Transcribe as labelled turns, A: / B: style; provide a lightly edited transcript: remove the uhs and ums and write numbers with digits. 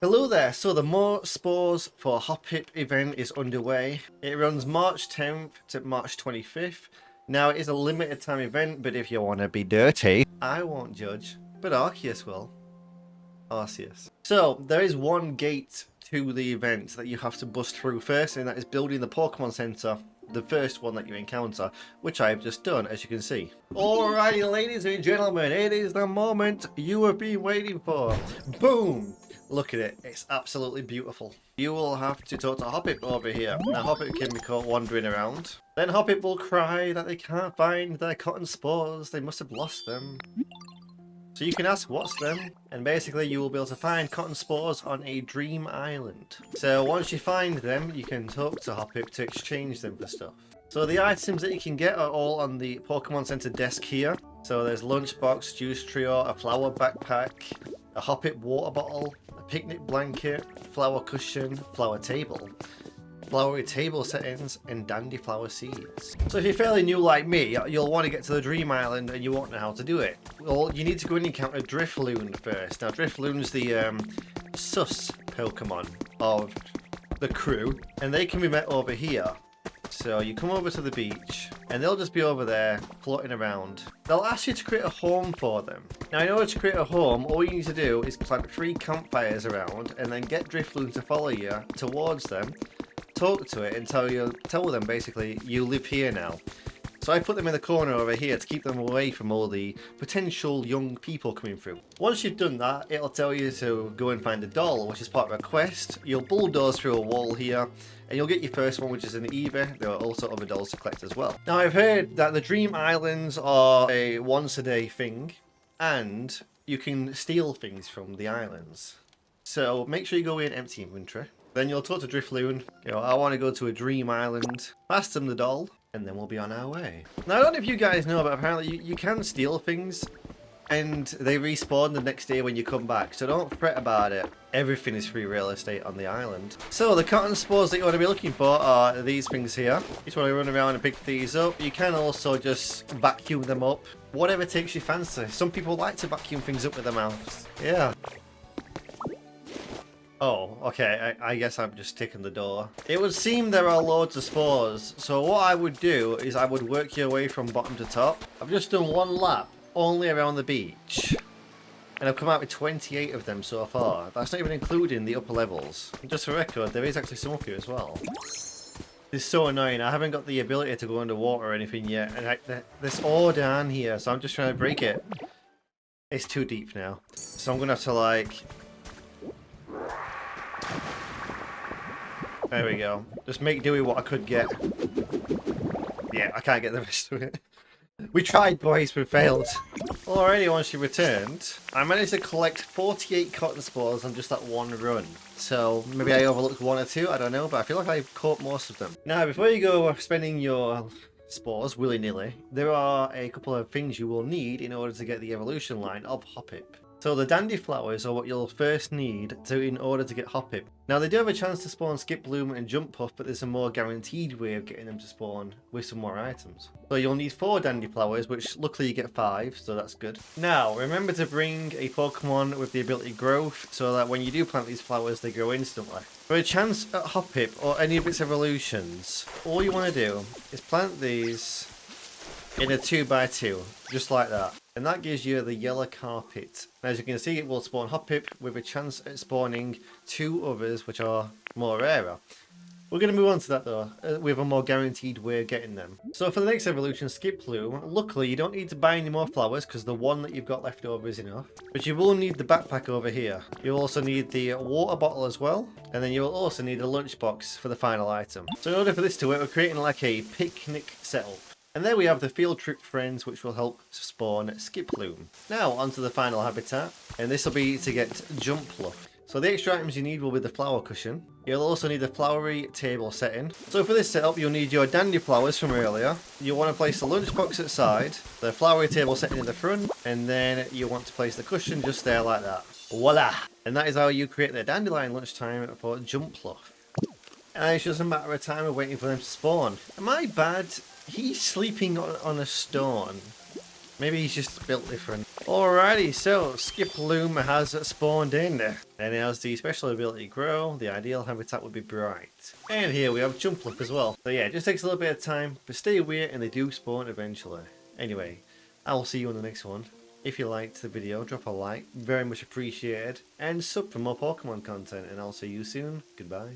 A: Hello there, so the More Spores for Hoppip event is underway. It runs March 10th to March 25th. Now it is a limited time event, but if you want to be dirty, I won't judge, but Arceus will. Arceus. So there is one gate to the event that you have to bust through first, and that is building the Pokemon Center. The first one that you encounter, which I have just done, as you can see. Alrighty, ladies and gentlemen, it is the moment you have been waiting for. Boom! Look at it, it's absolutely beautiful. You will have to talk to Hoppip over here. Now Hoppip can be caught wandering around. Then Hoppip will cry that they can't find their Cotton Spores, they must have lost them. So you can ask what's them, and basically you will be able to find Cotton Spores on a dream island. So once you find them, you can talk to Hoppip to exchange them for stuff. So the items that you can get are all on the Pokemon Center desk here. So there's lunchbox, juice trio, a flower backpack, a Hoppip water bottle, a picnic blanket, flower cushion, flower table, flowery table settings, and dandy flower seeds. So if you're fairly new like me, you'll want to get to the Dream Island and you won't know how to do it. Well, you need to go and encounter Drifloon first. Now Drifloon's the sus Pokemon of the crew, and they can be met over here. So you come over to the beach, and they'll just be over there, floating around. They'll ask you to create a home for them. Now in order to create a home, all you need to do is plant 3 campfires around, and then get Drifloon to follow you towards them, talk to it, and tell them basically, you live here now. So I put them in the corner over here to keep them away from all the potential young people coming through. Once you've done that, it'll tell you to go and find a doll, which is part of a quest. You'll bulldoze through a wall here, and you'll get your first one, which is an Eevee. There are also other dolls to collect as well. Now I've heard that the Dream Islands are a once a day thing, and you can steal things from the islands. So make sure you go in empty inventory. Then you'll talk to Drifloon. You know, I want to go to a Dream Island. Pass them the doll, and then we'll be on our way. Now I don't know if you guys know, but apparently you can steal things, and they respawn the next day when you come back, so don't fret about it. Everything is free real estate on the island. So the Cotton Spores that you want to be looking for are these things here. You just want to run around and pick these up. You can also just vacuum them up. Whatever takes your fancy. Some people like to vacuum things up with their mouths. Yeah. Oh, okay, I guess I'm just ticking the door. It would seem there are loads of spores, so what I would do is I would work your way from bottom to top. I've just done 1 lap only around the beach, and I've come out with 28 of them so far. That's not even including the upper levels. Just for record, there is actually some up here as well. It's so annoying, I haven't got the ability to go underwater or anything yet, and there's ore down here, so I'm just trying to break it. It's too deep now, so I'm gonna have to like... There we go. Just make do with what I could get. Yeah, I can't get the rest of it. We tried, boys, we failed. Alrighty, once you returned, I managed to collect 48 Cotton Spores on just that one run. So maybe I overlooked 1 or 2, I don't know, but I feel like I caught most of them. Now, before you go spending your spores willy-nilly, there are a couple of things you will need in order to get the evolution line of Hoppip. So the dandy flowers are what you'll first need in order to get Hoppip. Now they do have a chance to spawn Skiploom and Jumpluff, but there's a more guaranteed way of getting them to spawn with some more items. So you'll need 4 dandy flowers, which luckily you get 5, so that's good. Now remember to bring a Pokemon with the ability Growth, so that when you do plant these flowers they grow instantly. For a chance at Hoppip or any of its evolutions, all you want to do is plant these in a 2x2, just like that. And that gives you the yellow carpet. As you can see, it will spawn Hoppip with a chance at spawning 2 others, which are more rarer. We're going to move on to that though, with a more guaranteed way of getting them. So for the next evolution, Skiploom, luckily you don't need to buy any more flowers because the one that you've got left over is enough. But you will need the backpack over here. You'll also need the water bottle as well. And then you'll also need a lunchbox for the final item. So in order for this to work, we're creating like a picnic setup. And there we have the field trip friends, which will help spawn Skiploom. Now onto the final habitat, and this will be to get Jumpluff. So the extra items you need will be the flower cushion. You'll also need the flowery table setting. So for this setup, you'll need your dandy flowers from earlier. You'll want to place the lunchbox at the side, the flowery table setting in the front, and then you want to place the cushion just there like that. Voila! And that is how you create the dandelion lunchtime for Jumpluff. And it's just a matter of time of waiting for them to spawn. Am I bad? He's sleeping on a stone. Maybe he's just built different. Alrighty, so Skiploom has spawned in, and it has the special ability Grow. The ideal habitat would be Bright. And here we have Jumpluff as well. So yeah, it just takes a little bit of time, but stay aware and they do spawn eventually. Anyway, I will see you on the next one. If you liked the video, drop a like, very much appreciated, and sub for more Pokemon content, and I'll see you soon. Goodbye.